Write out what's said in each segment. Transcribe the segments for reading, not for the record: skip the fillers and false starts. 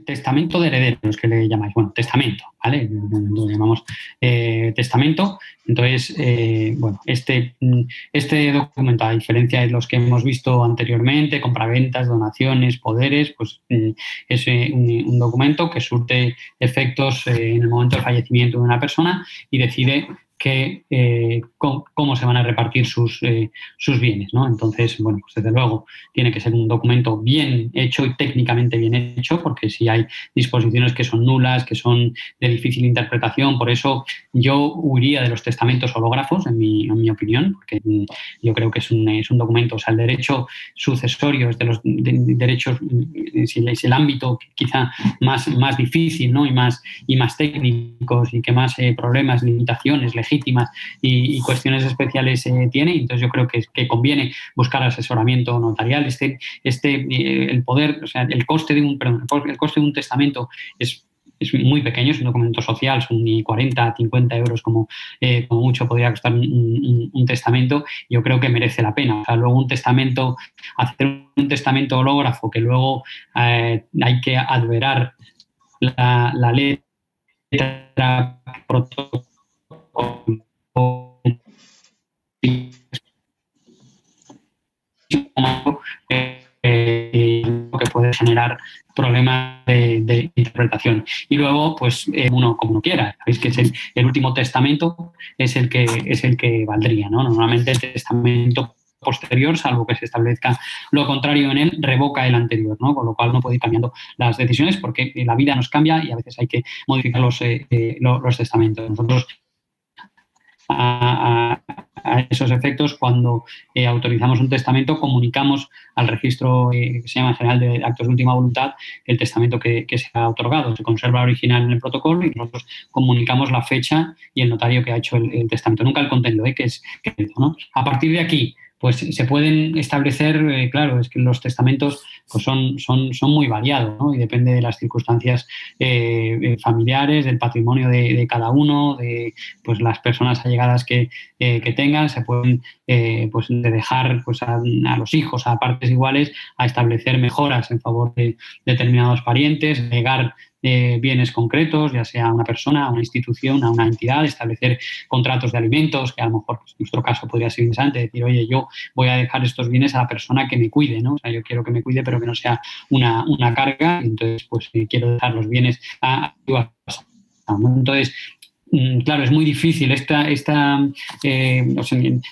testamento de herederos, que le llamáis. Bueno, testamento, ¿vale? Lo llamamos testamento. Entonces, bueno, este documento, a diferencia de los que hemos visto anteriormente, compraventas, donaciones, poderes, pues es un documento que surte efectos en el momento del fallecimiento de una persona y decide cómo se van a repartir sus bienes, ¿no? Entonces, bueno, pues desde luego tiene que ser un documento bien hecho y técnicamente bien hecho, porque si hay disposiciones que son nulas, que son de difícil interpretación, por eso yo huiría de los testamentos hológrafos, en mi opinión, porque yo creo que es un documento, o sea, el derecho sucesorio es de los derechos, es el ámbito quizá más difícil, ¿no? y más técnicos y que más problemas, limitaciones legítimas y cuestiones especiales tiene. Entonces yo creo que conviene buscar asesoramiento notarial. El poder, o sea, el coste de un testamento es muy pequeño, es un documento social, son ni 40, 50 euros como mucho podría costar un testamento. Yo creo que merece la pena. O sea, luego hacer un testamento hológrafo que luego hay que adverar la letra, protocolo, que puede generar problemas de interpretación. Y luego, pues, uno como uno quiera. Sabéis que es el último testamento es el que valdría, ¿no? Normalmente el testamento posterior, salvo que se establezca lo contrario en él, revoca el anterior, ¿no? Con lo cual no puede ir cambiando las decisiones porque la vida nos cambia y a veces hay que modificar los testamentos. Nosotros a esos efectos, cuando autorizamos un testamento, comunicamos al registro que se llama General de Actos de Última Voluntad el testamento que se ha otorgado. Se conserva original en el protocolo y nosotros comunicamos la fecha y el notario que ha hecho el testamento. Nunca el contenido, que es, ¿no? A partir de aquí, pues se pueden establecer, claro, es que los testamentos pues son muy variados, ¿no? Y depende de las circunstancias familiares, del patrimonio de cada uno, de pues las personas allegadas que tengan. Se pueden pues dejar pues a los hijos a partes iguales a establecer mejoras en favor de determinados parientes, negar bienes concretos, ya sea a una persona, a una institución, a una entidad, establecer contratos de alimentos, que a lo mejor pues, en nuestro caso podría ser interesante, decir, oye, yo voy a dejar estos bienes a la persona que me cuide, ¿no? O sea, yo quiero que me cuide, pero que no sea una carga, entonces pues quiero dejar los bienes a entonces, claro, es muy difícil.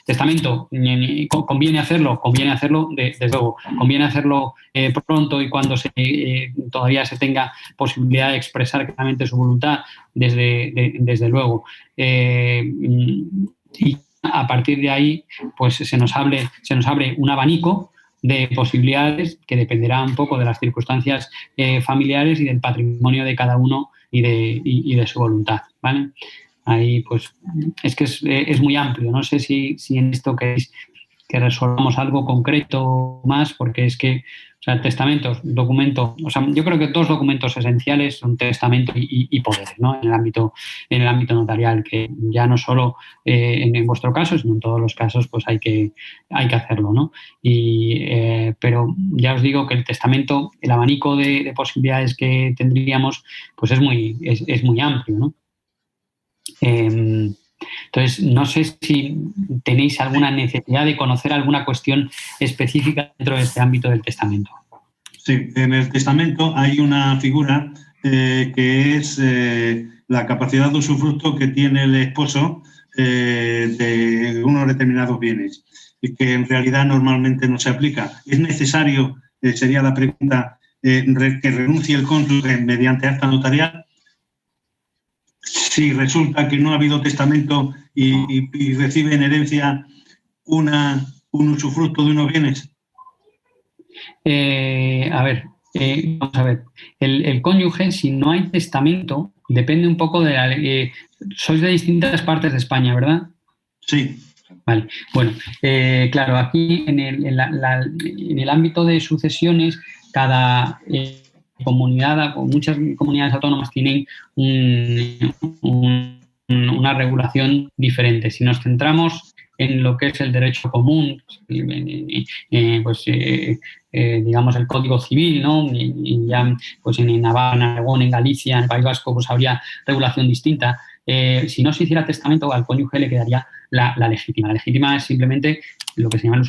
Testamento, conviene hacerlo, desde luego. Conviene hacerlo pronto y cuando todavía se tenga posibilidad de expresar claramente su voluntad, desde luego. Y a partir de ahí, pues se nos abre un abanico de posibilidades que dependerá un poco de las circunstancias familiares y del patrimonio de cada uno y de su voluntad, ¿vale? Ahí, pues, es que es muy amplio. No sé si en esto queréis que resolvamos algo concreto más, porque es que, o sea, testamentos, documento, o sea, yo creo que dos documentos esenciales son testamento y poderes, ¿no? En el ámbito notarial, que ya no solo en vuestro caso, sino en todos los casos, pues hay que hacerlo, ¿no? Pero ya os digo que el testamento, el abanico de posibilidades que tendríamos, pues es muy amplio, ¿no? Entonces, no sé si tenéis alguna necesidad de conocer alguna cuestión específica dentro de este ámbito del testamento. Sí, en el testamento hay una figura que es la capacidad de usufructo que tiene el esposo de unos determinados bienes y que en realidad normalmente no se aplica. ¿Es necesario, sería la pregunta, que renuncie el cónyuge mediante acta notarial? Si resulta que no ha habido testamento y recibe en herencia un usufructo de unos bienes. Vamos a ver. El cónyuge, si no hay testamento, depende un poco de la... sois de distintas partes de España, ¿verdad? Sí. Vale. Bueno, claro, aquí en el ámbito de sucesiones, cada comunidad, o muchas comunidades autónomas tienen una regulación diferente. Si nos centramos en lo que es el derecho común, digamos, el Código Civil, ¿no? Y ya, pues en Navarra, en Aragón, en Galicia, en el País Vasco, pues habría regulación distinta. Si no se hiciera testamento, al cónyuge le quedaría la legítima. La legítima es simplemente lo que se llama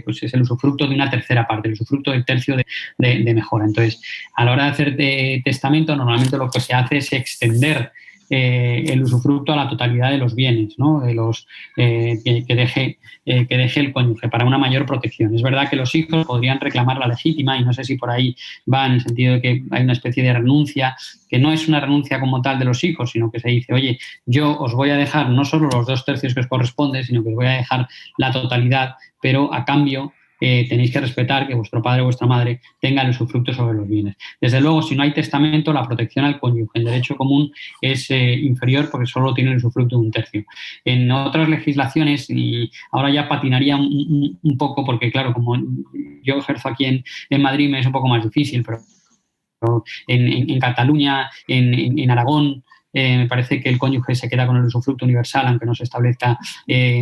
pues es el usufructo de una tercera parte, el usufructo del tercio de mejora. Entonces, a la hora de hacer testamento, normalmente lo que se hace es extender el usufructo a la totalidad de los bienes, ¿no? De los que deje el cónyuge para una mayor protección. Es verdad que los hijos podrían reclamar la legítima y no sé si por ahí va en el sentido de que hay una especie de renuncia, que no es una renuncia como tal de los hijos, sino que se dice, oye, yo os voy a dejar no solo los 2/3 que os corresponde, sino que os voy a dejar la totalidad, pero a cambio tenéis que respetar que vuestro padre o vuestra madre tenga el usufructo sobre los bienes. Desde luego, si no hay testamento, la protección al cónyuge en derecho común es inferior porque solo tiene el usufructo de 1/3. En otras legislaciones, y ahora ya patinaría un poco porque, claro, como yo ejerzo aquí en Madrid me es un poco más difícil, pero en Cataluña, en Aragón, me parece que el cónyuge se queda con el usufructo universal, aunque no se establezca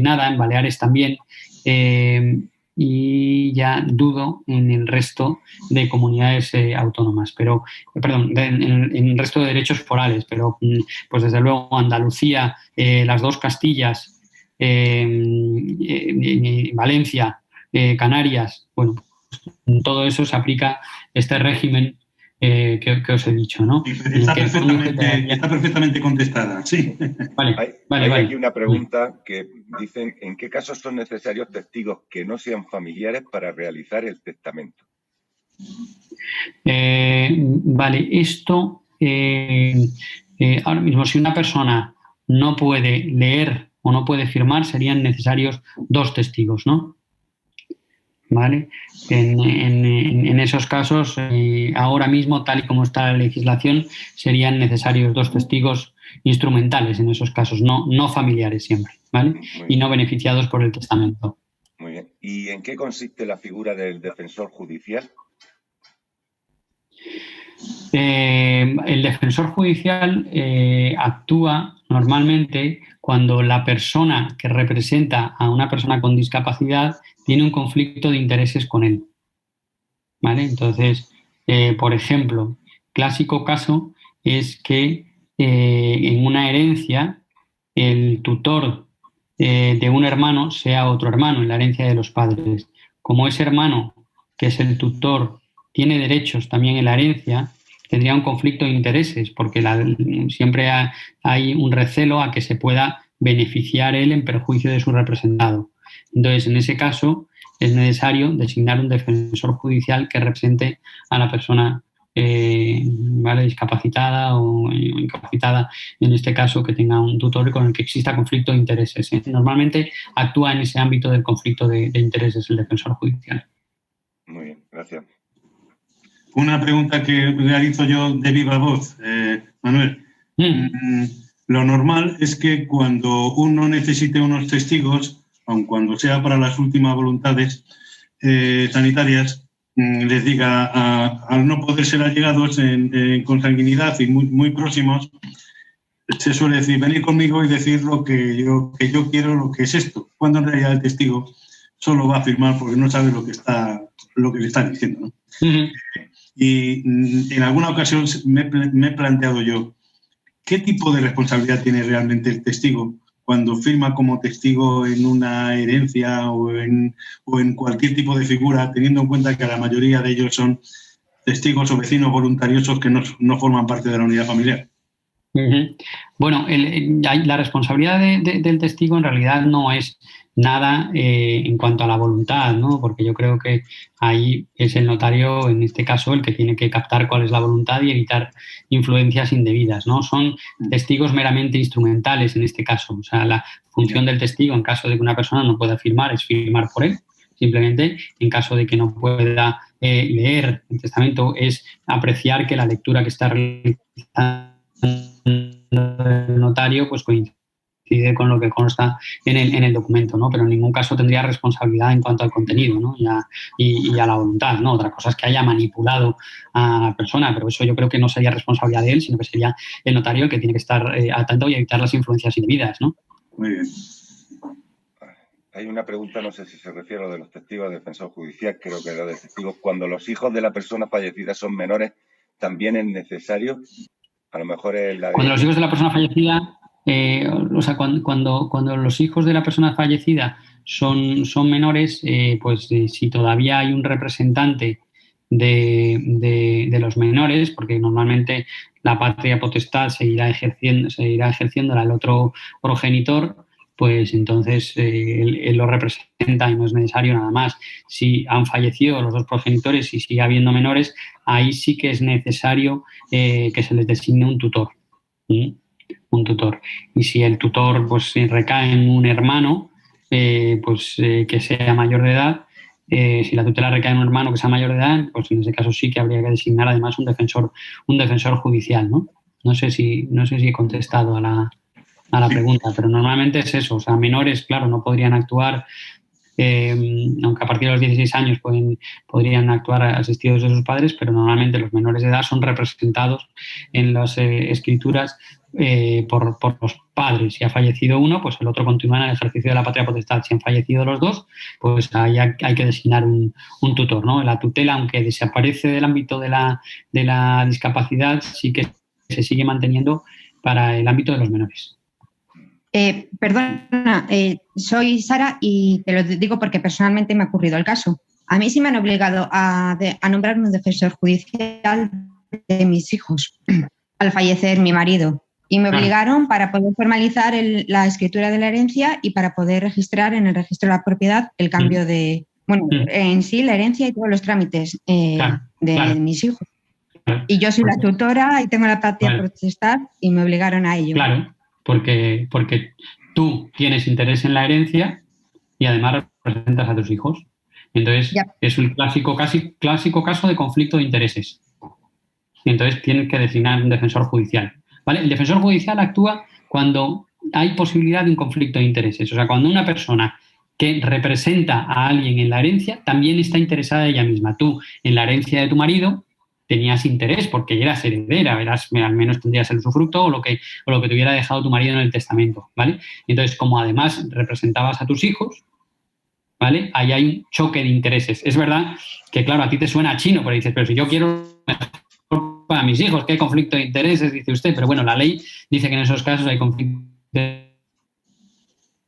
nada. En Baleares también. Y ya dudo en el resto de comunidades autónomas, pero, perdón, en el resto de derechos forales, pero pues desde luego Andalucía, las dos Castillas, Valencia, Canarias, bueno, en todo eso se aplica este régimen que os he dicho, ¿no? Está perfectamente contestada, sí. Hay aquí una pregunta que dicen, ¿en qué casos son necesarios testigos que no sean familiares para realizar el testamento? Vale, esto ahora mismo, si una persona no puede leer o no puede firmar, serían necesarios 2 testigos, ¿no? ¿Vale? En esos casos, ahora mismo, tal y como está la legislación, serían necesarios 2 testigos instrumentales en esos casos, no familiares siempre, ¿vale? Y no beneficiados por el testamento. Muy bien. ¿Y en qué consiste la figura del defensor judicial? El defensor judicial actúa normalmente cuando la persona que representa a una persona con discapacidad tiene un conflicto de intereses con él. ¿Vale? Entonces, por ejemplo, clásico caso es que en una herencia el tutor de un hermano sea otro hermano en la herencia de los padres. Como ese hermano, que es el tutor, tiene derechos también en la herencia, tendría un conflicto de intereses, porque siempre hay un recelo a que se pueda beneficiar él en perjuicio de su representado. Entonces, en ese caso, es necesario designar un defensor judicial que represente a la persona ¿vale? discapacitada o incapacitada, en este caso, que tenga un tutor con el que exista conflicto de intereses. Normalmente actúa en ese ámbito del conflicto de intereses el defensor judicial. Muy bien, gracias. Una pregunta que realizo yo de viva voz, Manuel. Lo normal es que cuando uno necesite unos testigos, aun cuando sea para las últimas voluntades sanitarias, les diga, al no poder ser allegados en consanguinidad y muy próximos, se suele decir, venid conmigo y decir lo que yo quiero, lo que es esto, cuando en realidad el testigo solo va a firmar porque no sabe lo que le está diciendo, ¿no? Y en alguna ocasión me he planteado yo, ¿qué tipo de responsabilidad tiene realmente el testigo cuando firma como testigo en una herencia o en cualquier tipo de figura, teniendo en cuenta que la mayoría de ellos son testigos o vecinos voluntariosos que no forman parte de la unidad familiar? Bueno, la responsabilidad del testigo en realidad no es nada en cuanto a la voluntad, ¿no? Porque yo creo que ahí es el notario, en este caso, el que tiene que captar cuál es la voluntad y evitar influencias indebidas, ¿no? Son testigos meramente instrumentales en este caso. O sea, la función del testigo en caso de que una persona no pueda firmar es firmar por él. Simplemente, en caso de que no pueda leer el testamento, es apreciar que la lectura que está realizando el notario pues coincide con lo que consta en el documento, ¿no? Pero en ningún caso tendría responsabilidad en cuanto al contenido, ¿no? y a la voluntad, ¿no? Otra cosa es que haya manipulado a la persona, pero eso yo creo que no sería responsabilidad de él, sino que sería el notario el que tiene que estar atento y evitar las influencias indebidas, ¿no? Muy bien. Hay una pregunta, no sé si se refiere a lo de los testigos, defensor judicial, creo que era de testigos. Cuando los hijos de la persona fallecida son menores, ¿también es necesario? A lo mejor es la de... Cuando los hijos de la persona fallecida, o sea, cuando los hijos de la persona fallecida son menores, pues si todavía hay un representante de los menores, porque normalmente la patria potestad seguirá ejerciéndola el otro progenitor, pues entonces él lo representa y no es necesario nada más. Si han fallecido los dos progenitores y sigue habiendo menores, ahí sí que es necesario que se les designe un tutor. ¿Sí? Un tutor. Y si el tutor pues recae en un hermano, que sea mayor de edad, si la tutela recae en un hermano que sea mayor de edad, pues en ese caso sí que habría que designar además un defensor judicial, ¿no? No sé si he contestado a la pregunta, pero normalmente es eso. O sea, menores, claro, no podrían actuar, aunque a partir de los 16 años podrían actuar asistidos de sus padres, pero normalmente los menores de edad son representados en las escrituras por los padres. Si ha fallecido uno, pues el otro continúa en el ejercicio de la patria potestad. Si han fallecido los dos, pues ahí hay que designar un tutor, ¿no? La tutela, aunque desaparece del ámbito de la discapacidad, sí que se sigue manteniendo para el ámbito de los menores. Perdona, soy Sara y te lo digo porque personalmente me ha ocurrido el caso. A mí sí me han obligado a nombrar un defensor judicial de mis hijos al fallecer mi marido. Y me obligaron para poder formalizar la escritura de la herencia y para poder registrar en el registro de la propiedad el cambio de, en sí, la herencia y todos los trámites de mis hijos. Y yo soy la tutora y tengo la patria potestad y me obligaron a ello. Claro, porque tú tienes interés en la herencia y además representas a tus hijos. Entonces, es un clásico caso de conflicto de intereses. Entonces, tienes que designar un defensor judicial. ¿Vale? El defensor judicial actúa cuando hay posibilidad de un conflicto de intereses. O sea, cuando una persona que representa a alguien en la herencia también está interesada ella misma. Tú, en la herencia de tu marido, tenías interés porque eras heredera, al menos tendrías el usufructo o lo que te hubiera dejado tu marido en el testamento, ¿vale? Entonces, como además representabas a tus hijos, ¿vale? Ahí hay un choque de intereses. Es verdad que, claro, a ti te suena chino, pero dices, pero si yo quiero para mis hijos, ¿qué conflicto de intereses? Dice usted, pero bueno, la ley dice que en esos casos hay conflicto de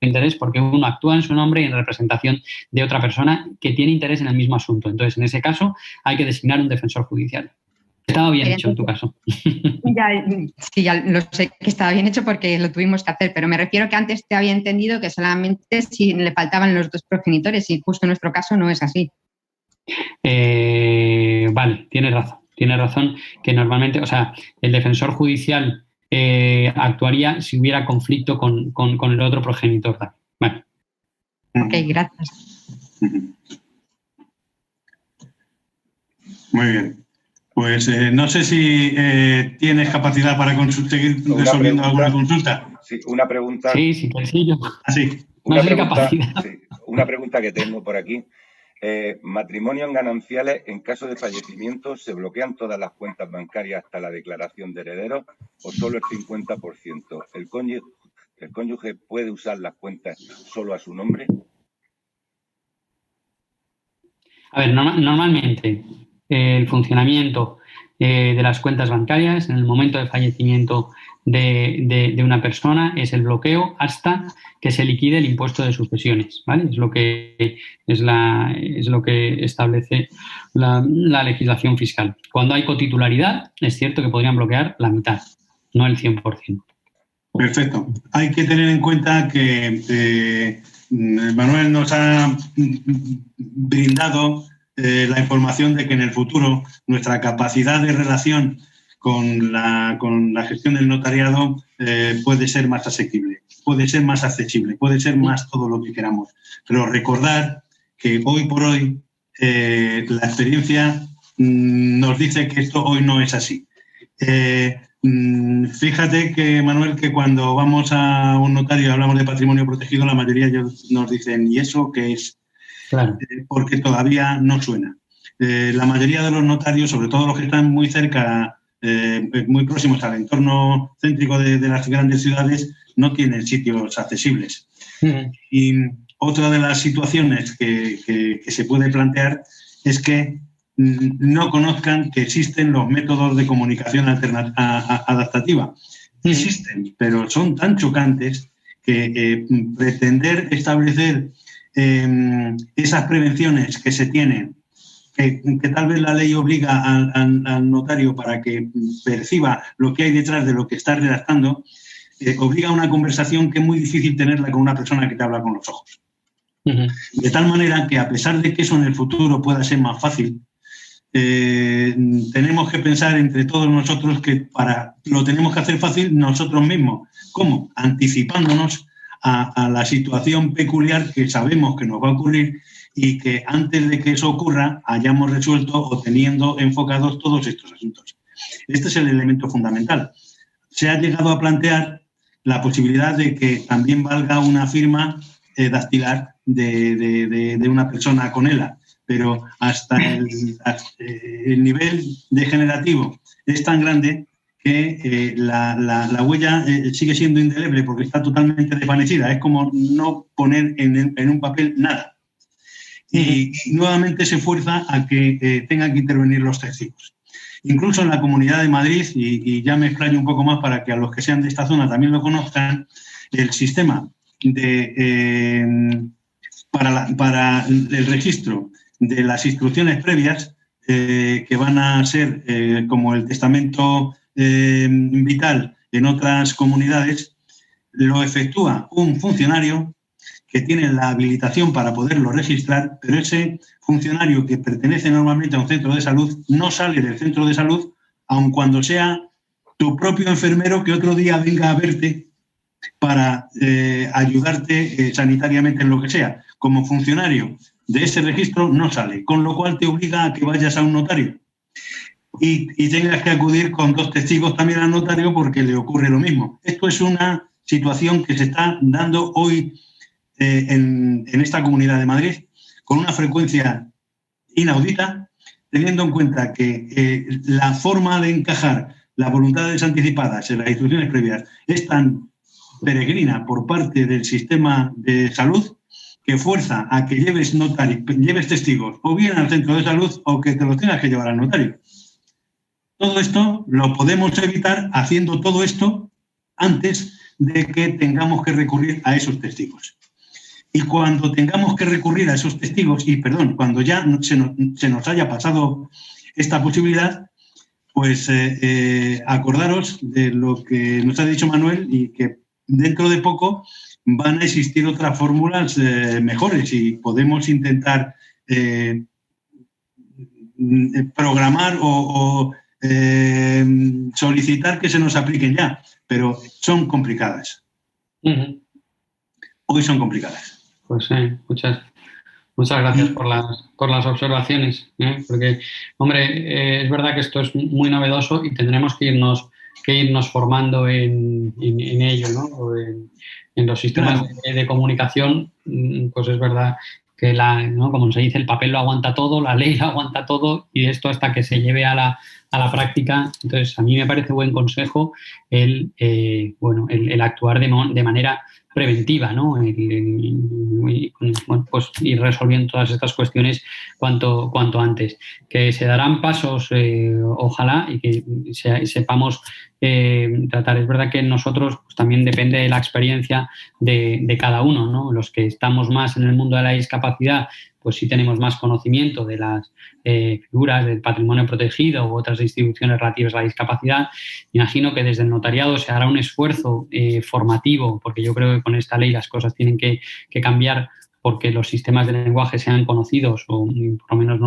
interés porque uno actúa en su nombre y en representación de otra persona que tiene interés en el mismo asunto. Entonces, en ese caso, hay que designar un defensor judicial. Estaba bien hecho en tu caso. Ya lo sé que estaba bien hecho porque lo tuvimos que hacer, pero me refiero que antes te había entendido que solamente si le faltaban los dos progenitores y justo en nuestro caso no es así. Vale, tienes razón que normalmente, o sea, el defensor judicial actuaría si hubiera conflicto con el otro progenitor. Vale. Ok, gracias. Muy bien. Pues no sé si tienes capacidad para seguir resolviendo alguna consulta. Sí, una pregunta. Sí, yo. Sí. Una pregunta que tengo por aquí. Matrimonios gananciales, en caso de fallecimiento, ¿se bloquean todas las cuentas bancarias hasta la declaración de herederos o solo el 50%? ¿El cónyuge puede usar las cuentas solo a su nombre? A ver, normalmente el funcionamiento de las cuentas bancarias en el momento de fallecimiento de una persona es el bloqueo hasta que se liquide el impuesto de sucesiones, ¿vale? Es lo que establece la legislación fiscal. Cuando hay cotitularidad, es cierto que podrían bloquear la mitad, no el 100%. Perfecto. Hay que tener en cuenta que Manuel nos ha brindado la información de que en el futuro nuestra capacidad de relación con la gestión del notariado puede ser más asequible, puede ser más accesible, puede ser más todo lo que queramos. Pero recordar que hoy por hoy la experiencia nos dice que esto hoy no es así. Fíjate que, Manuel, que cuando vamos a un notario y hablamos de patrimonio protegido, la mayoría nos dicen, ¿y eso qué es? Claro. Porque todavía no suena. La mayoría de los notarios, sobre todo los que están muy cerca, muy próximos al entorno céntrico de las grandes ciudades, no tienen sitios accesibles. Y otra de las situaciones que se puede plantear es que no conozcan que existen los métodos de comunicación adaptativa. Existen, pero son tan chocantes que pretender establecer esas prevenciones que se tienen, que tal vez la ley obliga al notario para que perciba lo que hay detrás de lo que está redactando, obliga a una conversación que es muy difícil tenerla con una persona que te habla con los ojos. De tal manera que, a pesar de que eso en el futuro pueda ser más fácil, tenemos que pensar entre todos nosotros que lo tenemos que hacer fácil nosotros mismos. ¿Cómo? Anticipándonos a la situación peculiar que sabemos que nos va a ocurrir y que antes de que eso ocurra hayamos resuelto o teniendo enfocados todos estos asuntos. Este es el elemento fundamental. Se ha llegado a plantear la posibilidad de que también valga una firma dactilar de una persona con ELA, pero hasta el nivel degenerativo es tan grande que la huella sigue siendo indeleble porque está totalmente desvanecida. Es como no poner en un papel nada. Y nuevamente se fuerza a que tengan que intervenir los testigos. Incluso en la Comunidad de Madrid, y ya me explayo un poco más para que a los que sean de esta zona también lo conozcan, el sistema para el registro de las instrucciones previas, que van a ser como el testamento vital en otras comunidades, lo efectúa un funcionario que tiene la habilitación para poderlo registrar, pero ese funcionario, que pertenece normalmente a un centro de salud, no sale del centro de salud, aun cuando sea tu propio enfermero que otro día venga a verte para ayudarte sanitariamente en lo que sea. Como funcionario de ese registro no sale, con lo cual te obliga a que vayas a un notario y tengas que acudir con 2 testigos también al notario porque le ocurre lo mismo. Esto es una situación que se está dando hoy en esta Comunidad de Madrid con una frecuencia inaudita, teniendo en cuenta que la forma de encajar las voluntades anticipadas en las instrucciones previas es tan peregrina por parte del sistema de salud que fuerza a que lleves testigos o bien al centro de salud o que te los tengas que llevar al notario. Todo esto lo podemos evitar haciendo todo esto antes de que tengamos que recurrir a esos testigos. Y cuando tengamos que recurrir a esos testigos, cuando ya se nos haya pasado esta posibilidad, pues acordaros de lo que nos ha dicho Manuel y que dentro de poco van a existir otras fórmulas mejores y podemos intentar programar o solicitar que se nos apliquen ya, pero son complicadas. Hoy son complicadas. Pues muchas gracias por las observaciones, porque, hombre, es verdad que esto es muy novedoso y tendremos que irnos formando en ello, ¿no? En los sistemas de comunicación, pues es verdad que ¿no? Como se dice, el papel lo aguanta todo, la ley lo aguanta todo, y esto hasta que se lleve a la práctica. Entonces, a mí me parece buen consejo el actuar de manera preventiva, ¿no? Pues ir resolviendo todas estas cuestiones cuanto antes. Que se darán pasos, ojalá, y que sepamos tratar. Es verdad que nosotros pues, también depende de la experiencia de cada uno, ¿no? Los que estamos más en el mundo de la discapacidad, pues sí tenemos más conocimiento de las figuras del patrimonio protegido u otras instituciones relativas a la discapacidad. Imagino que desde el notariado se hará un esfuerzo formativo, porque yo creo que con esta ley las cosas tienen que cambiar porque los sistemas de lenguaje sean conocidos o por lo menos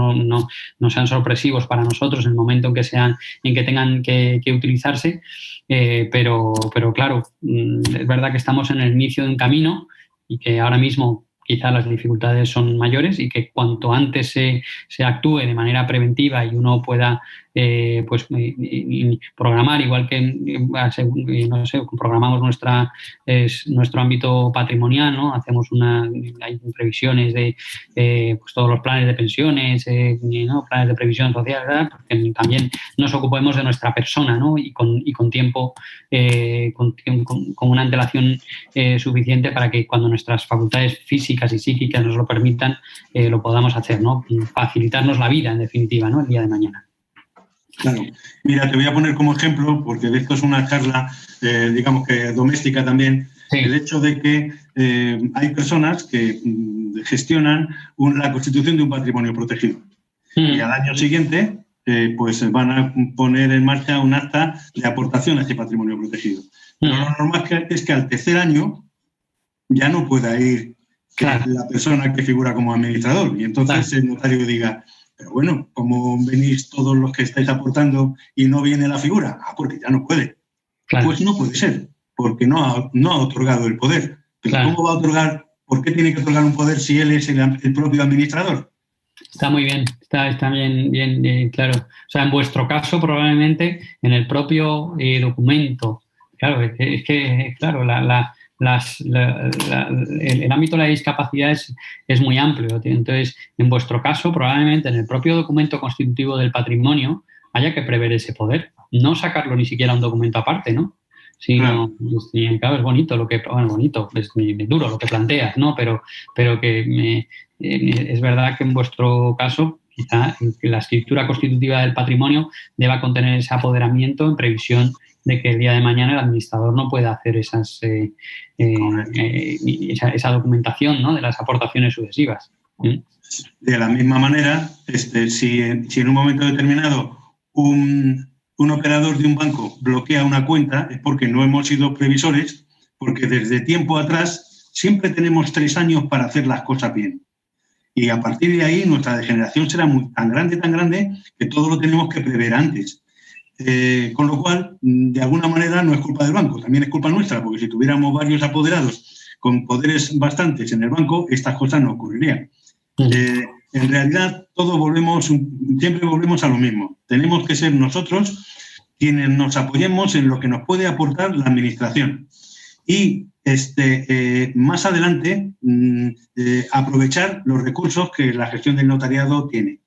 no sean sorpresivos para nosotros en el momento en que tengan que utilizarse. Pero claro, es verdad que estamos en el inicio de un camino y que ahora mismo quizá las dificultades son mayores y que cuanto antes se actúe de manera preventiva y uno pueda programar, igual que no sé, programamos nuestro ámbito patrimonial, ¿no? Hacemos hay previsiones de pues todos los planes de pensiones, ¿no? Planes de previsión social, ¿verdad? Porque también nos ocupemos de nuestra persona, ¿no? Y con tiempo, con una antelación suficiente para que cuando nuestras facultades físicas físicas y psíquicas nos lo permitan, lo podamos hacer, ¿no? Facilitarnos la vida, en definitiva, ¿no? El día de mañana. Claro. Mira, te voy a poner como ejemplo, porque de esto es una charla, digamos que doméstica también, sí. El hecho de que hay personas que gestionan la constitución de un patrimonio protegido. Y al año siguiente, pues van a poner en marcha un acta de aportación a ese patrimonio protegido. Pero lo normal es que al tercer año ya no pueda ir la persona que figura como administrador. Y entonces el notario diga, pero bueno, ¿cómo venís todos los que estáis aportando y no viene la figura? Ah, porque ya no puede. Claro. Pues no puede ser, porque no ha otorgado el poder. Pero ¿cómo va a otorgar? ¿Por qué tiene que otorgar un poder si él es el propio administrador? Está muy bien, está bien claro. O sea, en vuestro caso, probablemente en el propio documento. Claro, es que claro, el ámbito de la discapacidad es muy amplio. Entonces, en vuestro caso, probablemente en el propio documento constitutivo del patrimonio haya que prever ese poder. No sacarlo ni siquiera a un documento aparte, ¿no? Sino, claro, es bonito bonito, es duro lo que planteas, ¿no? Pero que es verdad que en vuestro caso quizá la escritura constitutiva del patrimonio deba contener ese apoderamiento en previsión de que el día de mañana el administrador no pueda hacer esa documentación, ¿no? De las aportaciones sucesivas. De la misma manera, si en un momento determinado un operador de un banco bloquea una cuenta es porque no hemos sido previsores, porque desde tiempo atrás siempre tenemos 3 años para hacer las cosas bien. Y a partir de ahí nuestra degeneración será tan grande, que todo lo tenemos que prever antes. Con lo cual, de alguna manera, no es culpa del banco, también es culpa nuestra, porque si tuviéramos varios apoderados con poderes bastantes en el banco, estas cosas no ocurrirían. En realidad, siempre volvemos a lo mismo. Tenemos que ser nosotros quienes nos apoyemos en lo que nos puede aportar la administración. Y más adelante, aprovechar los recursos que la gestión del notariado tiene.